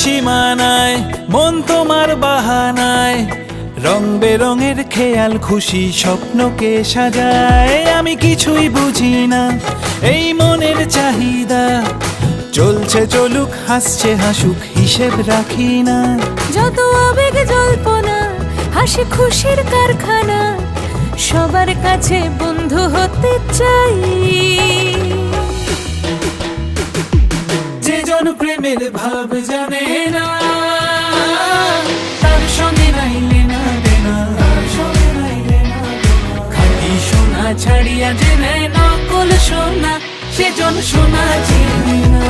সীমানায়, মন তোমার বাহানায়, রং বেরঙের খেয়াল খুশি স্বপ্নকে সাজায়। আমি কিছুই বুঝি না এই মনের চাহিদা, চলছে চলুক হাসছে হাসুক হিসেব রাখি না। যত আবেগ জল্পনা, হাসি খুশির কারখানা, সবার কাছে বন্ধু হতে চাই। যে জন প্রেমের ভাব জানে না, তার সঙ্গে নাইলে না দেনা, খাঁটি সোনা ছাড়িয়া যে নেয় নকল সোনা, সেজন সোনা চিনি না।